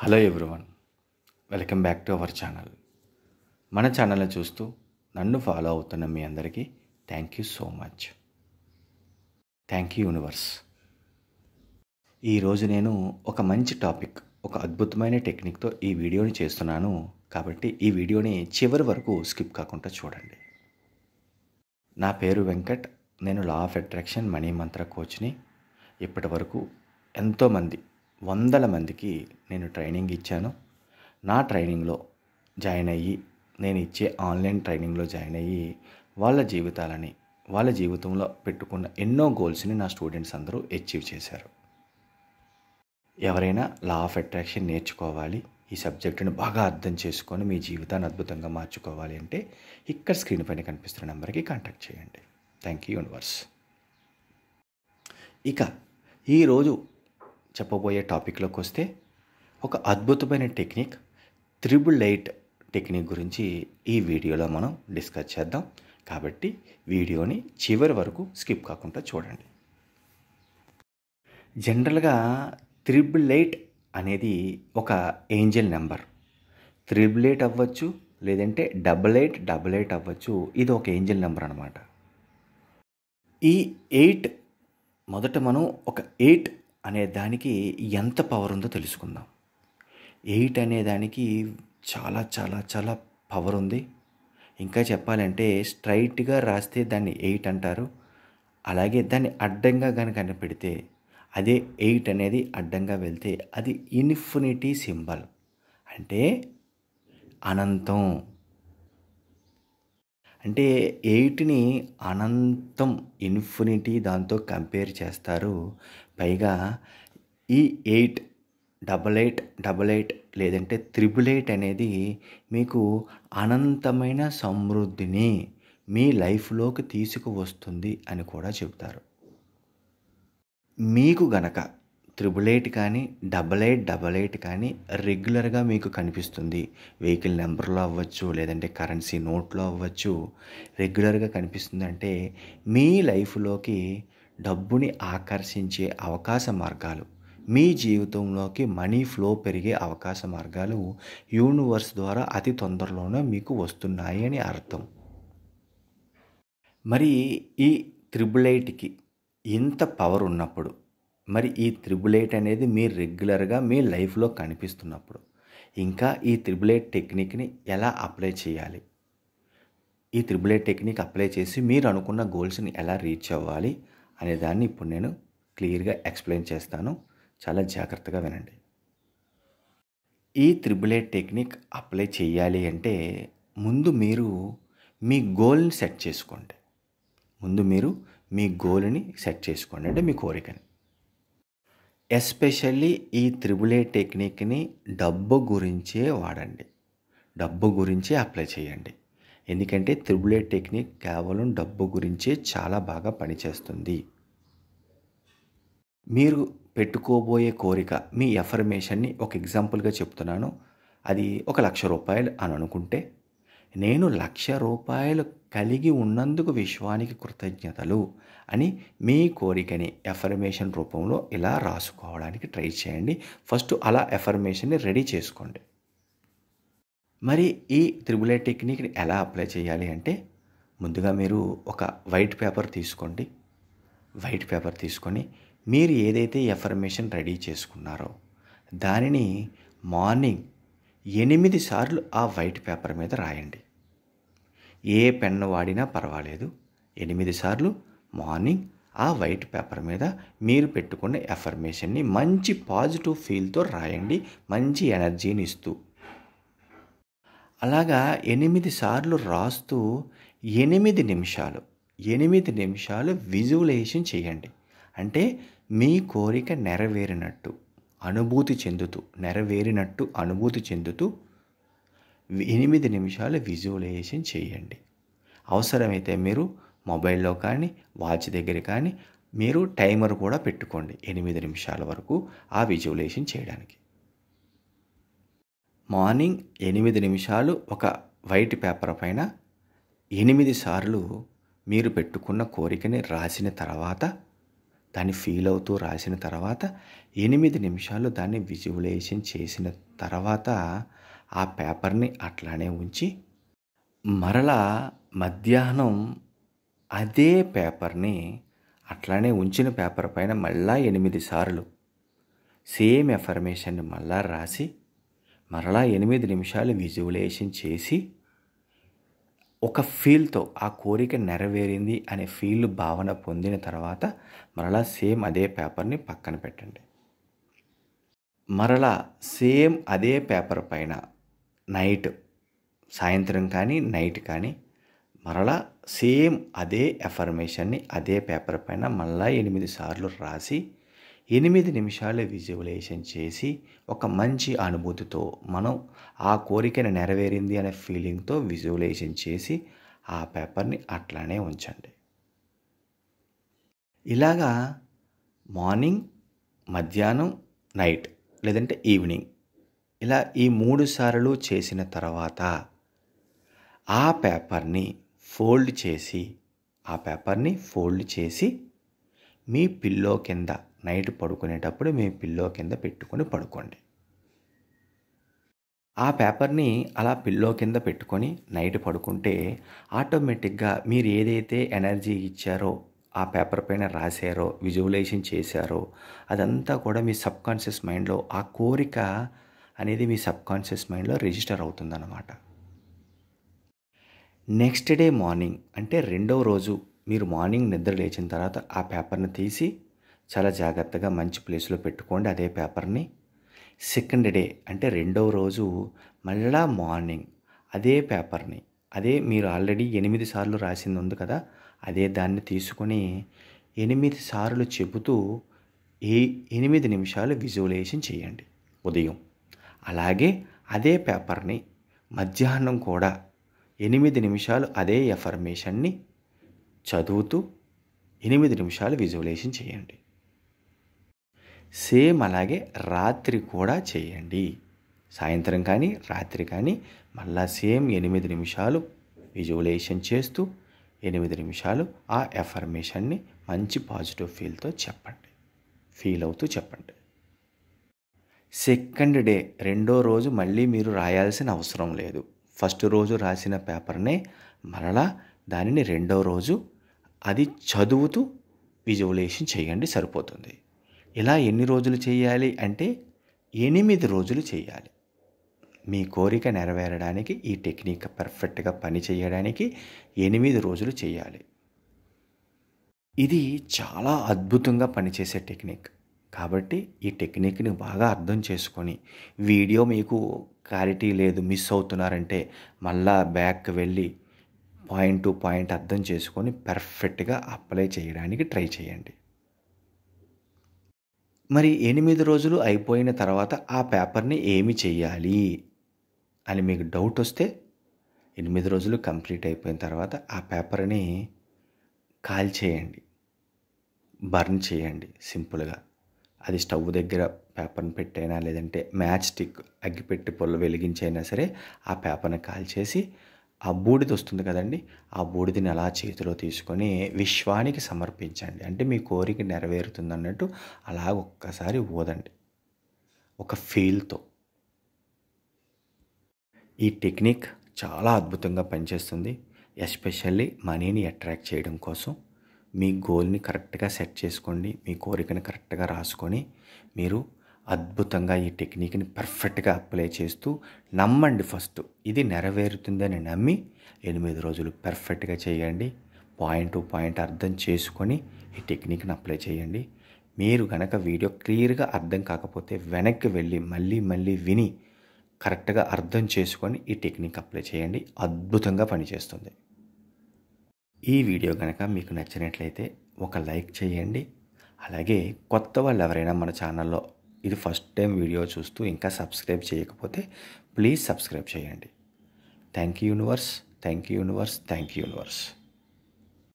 Hello everyone, welcome back to our channel. మన ఛానల్ని చూస్తూ నన్ను ఫాలో అవుతున్న మీ అందరికీ thank you so much. Thank you universe. ఈరోజు నేను ఒక మంచి టాపిక్, ఒక అద్భుతమైన టెక్నిక్తో ఈ వీడియోని చేస్తున్నాను. కాబట్టి ఈ వీడియోని చివరి వరకు స్కిప్ కాకుండా చూడండి. నా పేరు వెంకట్. నేను లా ఆఫ్ అట్రాక్షన్ మనీ మంత్ర కోచ్ని. ఇప్పటి వరకు ఎంతోమంది, వందల మందికి నేను ట్రైనింగ్ ఇచ్చాను. నా ట్రైనింగ్లో జాయిన్ అయ్యి, నేను ఇచ్చే ఆన్లైన్ ట్రైనింగ్లో జాయిన్ అయ్యి వాళ్ళ జీవితాలని, వాళ్ళ జీవితంలో పెట్టుకున్న ఎన్నో గోల్స్ని నా స్టూడెంట్స్ అందరూ అచీవ్ చేశారు. ఎవరైనా లా ఆఫ్ అట్రాక్షన్ నేర్చుకోవాలి, ఈ సబ్జెక్టును బాగా అర్థం చేసుకొని మీ జీవితాన్ని అద్భుతంగా మార్చుకోవాలి అంటే ఇక్కడ స్క్రీన్ పైన కనిపిస్తున్న నెంబర్కి కాంటాక్ట్ చేయండి. Thank you universe. ఇక ఈరోజు చెప్పబోయే టాపిక్లోకి వస్తే, ఒక అద్భుతమైన టెక్నిక్ 888 టెక్నిక్ గురించి ఈ వీడియోలో మనం డిస్కస్ చేద్దాం. కాబట్టి వీడియోని చివరి వరకు స్కిప్ కాకుండా చూడండి. జనరల్గా 888 అనేది ఒక ఏంజల్ నెంబర్. 888 అవ్వచ్చు, లేదంటే 8888 అవ్వచ్చు. ఇది ఒక ఏంజల్ నెంబర్ అనమాట. ఈ 8 మొదట మనం ఒక 8 అనే దానికి ఎంత పవర్ ఉందో తెలుసుకుందాం. 8 అనే దానికి చాలా చాలా చాలా పవర్ ఉంది. ఇంకా చెప్పాలంటే స్ట్రైట్గా రాస్తే దాన్ని 8 అంటారు. అలాగే దాన్ని అడ్డంగా కనుక పెడితే, అదే 8 అనేది అడ్డంగా వెళ్తే అది ఇన్ఫినిటీ సింబల్, అంటే అనంతం. అంటే 8ని అనంతం, ఇన్ఫినిటీ దాంతో కంపేర్ చేస్తారు. పైగా ఈ 8888 లేదంటే 888 అనేది మీకు అనంతమైన సమృద్ధిని మీ లైఫ్లోకి తీసుకువస్తుంది అని కూడా చెబుతారు. మీకు గనక 888 కానీ 8888 కానీ రెగ్యులర్గా మీకు కనిపిస్తుంది, వెహికల్ నెంబర్లో అవ్వచ్చు, లేదంటే కరెన్సీ నోట్లో అవ్వచ్చు, రెగ్యులర్గా కనిపిస్తుంది అంటే మీ లైఫ్లోకి డబ్బుని ఆకర్షించే అవకాశ మార్గాలు, మీ జీవితంలోకి మనీ ఫ్లో పెరిగే అవకాశ మార్గాలు యూనివర్స్ ద్వారా అతి తొందరలోనే మీకు వస్తున్నాయి అని అర్థం. మరి ఈ 888కి ఇంత పవర్ ఉన్నప్పుడు, మరి ఈ 888 అనేది మీరు రెగ్యులర్గా మీ లైఫ్లో కనిపిస్తున్నప్పుడు, ఇంకా ఈ 888 టెక్నిక్ని ఎలా అప్లై చేయాలి, ఈ 888 టెక్నిక్ అప్లై చేసి మీరు అనుకున్న గోల్స్ని ఎలా రీచ్ అవ్వాలి అనే దాన్ని ఇప్పుడు నేను క్లియర్గా ఎక్స్ప్లెయిన్ చేస్తాను. చాలా జాగ్రత్తగా వినండి. ఈ 888 టెక్నిక్ అప్లై చేయాలి అంటే ముందు మీరు మీ గోల్ని సెట్ చేసుకోండి. మీ గోల్ని సెట్ చేసుకోండి, అంటే మీ కోరికని. ఎస్పెషల్లీ ఈ 888 టెక్నిక్ని డబ్బు గురించే వాడండి, డబ్బు గురించే అప్లై చేయండి. ఎందుకంటే 888 టెక్నిక్ కేవలం డబ్బు గురించే చాలా బాగా పనిచేస్తుంది. మీరు పెట్టుకోబోయే కోరిక, మీ ఎఫర్మేషన్ని ఒక ఎగ్జాంపుల్గా చెప్తున్నాను. అది ₹1,00,000 అని అనుకుంటే, నేను ₹1,00,000 కలిగి ఉన్నందుకు విశ్వానికి కృతజ్ఞతలు అని మీ కోరికని ఎఫర్మేషన్ రూపంలో ఇలా రాసుకోవడానికి ట్రై చేయండి. ఫస్ట్ అలా ఎఫర్మేషన్ని రెడీ చేసుకోండి. మరి ఈ 888 టెక్నిక్ని ఎలా అప్లై చేయాలి అంటే, ముందుగా మీరు ఒక వైట్ పేపర్ తీసుకోండి. వైట్ పేపర్ తీసుకొని మీరు ఏదైతే ఎఫర్మేషన్ రెడీ చేసుకున్నారో దానిని మార్నింగ్ 8 సార్లు ఆ వైట్ పేపర్ మీద రాయండి. ఏ పెన్ను వాడినా పర్వాలేదు. 8 సార్లు మార్నింగ్ ఆ వైట్ పేపర్ మీద మీరు పెట్టుకున్న ఎఫర్మేషన్ని మంచి పాజిటివ్ ఫీల్తో రాయండి, మంచి ఎనర్జీని ఇస్తూ. అలాగా 8 సార్లు రాస్తూ 8 నిమిషాలు విజువలైజేషన్ చేయండి. అంటే మీ కోరిక నెరవేరినట్టు అనుభూతి చెందుతూ 8 నిమిషాలు విజువలైజేషన్ చేయండి. అవసరమైతే మీరు మొబైల్లో కానీ వాచ్ దగ్గర కానీ మీరు టైమర్ కూడా పెట్టుకోండి 8 నిమిషాల వరకు ఆ విజువలైజేషన్ చేయడానికి. మార్నింగ్ 8 నిమిషాలు ఒక వైట్ పేపర్ పైన 8 సార్లు మీరు పెట్టుకున్న కోరికని రాసిన తర్వాత, దాన్ని ఫీల్ అవుతూ రాసిన తర్వాత 8 నిమిషాలు దాన్ని విజువలైజేషన్ చేసిన తర్వాత ఆ పేపర్ని అట్లానే ఉంచి మరలా మధ్యాహ్నం అదే పేపర్ని అట్లానే ఉంచిన పేపర్ పైన మళ్ళా 8 సార్లు సేమ్ ఎఫర్మేషన్ని మళ్ళా రాసి మరలా 8 నిమిషాలు విజువలైజేషన్ చేసి ఒక ఫీల్తో ఆ కోరిక నెరవేరింది అనే ఫీల్ భావన పొందిన తర్వాత మరలా సేమ్ అదే పేపర్ని పక్కన పెట్టండి. మరలా సేమ్ అదే పేపర్ పైన నైట్ సాయంత్రం కానీ నైట్ కానీ మరలా సేమ్ అదే ఎఫర్మేషన్ని అదే పేపర్ పైన మళ్ళా 8 సార్లు రాసి 8 నిమిషాలు విజువలైజేషన్ చేసి ఒక మంచి అనుభూతితో మనం ఆ కోరికను నెరవేరింది అనే ఫీలింగ్తో విజువలైజేషన్ చేసి ఆ పేపర్ని అట్లానే ఉంచండి. ఇలాగా మార్నింగ్, మధ్యాహ్నం, నైట్ లేదంటే ఈవినింగ్ ఇలా ఈ 3 సార్లు చేసిన తర్వాత ఆ పేపర్ని ఫోల్డ్ చేసి మీ పిల్లో కింద నైట్ పడుకునేటప్పుడు మీ పిల్లో కింద పెట్టుకొని పడుకోండి. ఆ పేపర్ని అలా పిల్లో కింద పెట్టుకొని నైట్ పడుకుంటే ఆటోమేటిక్గా మీరు ఏదైతే ఎనర్జీ ఇచ్చారో ఆ పేపర్ పైన రాశారో విజువలైజేషన్ చేశారో అదంతా కూడా మీ సబ్కాన్షియస్ మైండ్లో ఆ కోరిక అనేది మీ సబ్కాన్షియస్ మైండ్లో రిజిస్టర్ అవుతుందన్నమాట. నెక్స్ట్ డే మార్నింగ్ అంటే రెండవ రోజు మీరు మార్నింగ్ నిద్ర లేచిన తర్వాత ఆ పేపర్ని తీసి చాలా జాగ్రత్తగా మంచి ప్లేస్లో పెట్టుకోండి అదే పేపర్ని. సెకండ్ డే అంటే రెండవ రోజు మళ్ళా మార్నింగ్ అదే పేపర్ని అదే మీరు ఆల్రెడీ 8 సార్లు రాసింది ఉంది కదా అదే దాన్ని తీసుకొని 8 సార్లు చెబుతూ 8 నిమిషాలు విజువలైజేషన్ చేయండి ఉదయం. అలాగే అదే పేపర్ని మధ్యాహ్నం కూడా 8 నిమిషాలు అదే ఎఫర్మేషన్ని చదువుతూ 8 నిమిషాలు విజువలైజేషన్ చేయండి. సేమ్ అలాగే రాత్రి కూడా చేయండి. సాయంత్రం కానీ రాత్రి కానీ మళ్ళా సేమ్ 8 నిమిషాలు విజువలైజేషన్ చేస్తూ 8 నిమిషాలు ఆ ఎఫర్మేషన్ని మంచి పాజిటివ్ ఫీల్ అవుతూ చెప్పండి. సెకండ్ డే రెండో రోజు మళ్ళీ మీరు రాయాల్సిన అవసరం లేదు. ఫస్ట్ రోజు రాసిన పేపర్నే మరలా దానిని రెండవ రోజు అది చదువుతూ విజువలైజేషన్ చేయండి సరిపోతుంది. ఇలా ఎన్ని రోజులు చేయాలి అంటే 8 రోజులు చేయాలి. మీ కోరిక నెరవేరడానికి ఈ టెక్నిక్ పర్ఫెక్ట్గా పని చేయడానికి 8 రోజులు చేయాలి. ఇది చాలా అద్భుతంగా పనిచేసే టెక్నిక్. కాబట్టి ఈ టెక్నిక్ని బాగా అర్థం చేసుకొని వీడియో మీకు క్లారిటీ లేదు మిస్ అవుతున్నారంటే మళ్ళా బ్యాక్ వెళ్ళి పాయింట్ టు పాయింట్ అర్థం చేసుకొని పర్ఫెక్ట్గా అప్లై చేయడానికి ట్రై చేయండి. మరి 8 రోజులు అయిపోయిన తర్వాత ఆ పేపర్ని ఏమి చేయాలి అని మీకు డౌట్ వస్తే 8 రోజులు కంప్లీట్ అయిపోయిన తర్వాత ఆ పేపర్ని కాల్చేయండి, బర్న్ చేయండి సింపుల్గా. అది స్టవ్ దగ్గర పేపర్ని పెట్టైనా లేదంటే మ్యాచ్ స్టిక్ అగ్గిపెట్టి పొల్ల వెలిగించైనా సరే ఆ పేపర్ని కాల్చేసి ఆ బూడిద వస్తుంది కదండి ఆ బూడిదని అలా చేతిలో తీసుకొని విశ్వానికి సమర్పించండి. అంటే మీ కోరిక నెరవేరుతుంది అన్నట్టు అలా ఒక్కసారి ఊదండి ఒక ఫీల్తో. ఈ టెక్నిక్ చాలా అద్భుతంగా పనిచేస్తుంది. ఎస్పెషల్లీ మనీని అట్రాక్ట్ చేయడం కోసం మీ గోల్ని కరెక్ట్గా సెట్ చేసుకోండి. మీ కోరికని కరెక్ట్గా రాసుకొని మీరు అద్భుతంగా ఈ టెక్నిక్ని పర్ఫెక్ట్గా అప్లై చేస్తూ నమ్మండి. ఫస్ట్ ఇది నెరవేరుతుందని నమ్మి 8 రోజులు పర్ఫెక్ట్గా చేయండి. పాయింట్ టు పాయింట్ అర్థం చేసుకొని ఈ టెక్నిక్ని అప్లై చేయండి. మీరు కనుక వీడియో క్లియర్గా అర్థం కాకపోతే వెనక్కి వెళ్ళి మళ్ళీ విని కరెక్ట్గా అర్థం చేసుకొని ఈ టెక్నిక్ అప్లై చేయండి. అద్భుతంగా పనిచేస్తుంది. ఈ వీడియో కనుక మీకు నచ్చినట్లయితే ఒక లైక్ చేయండి. అలాగే కొత్త వాళ్ళు ఎవరైనా మన ఛానల్లో ఇది ఫస్ట్ టైం వీడియో చూస్తూ ఇంకా సబ్స్క్రైబ్ చేయకపోతే ప్లీజ్ సబ్స్క్రైబ్ చేయండి. Thank you universe.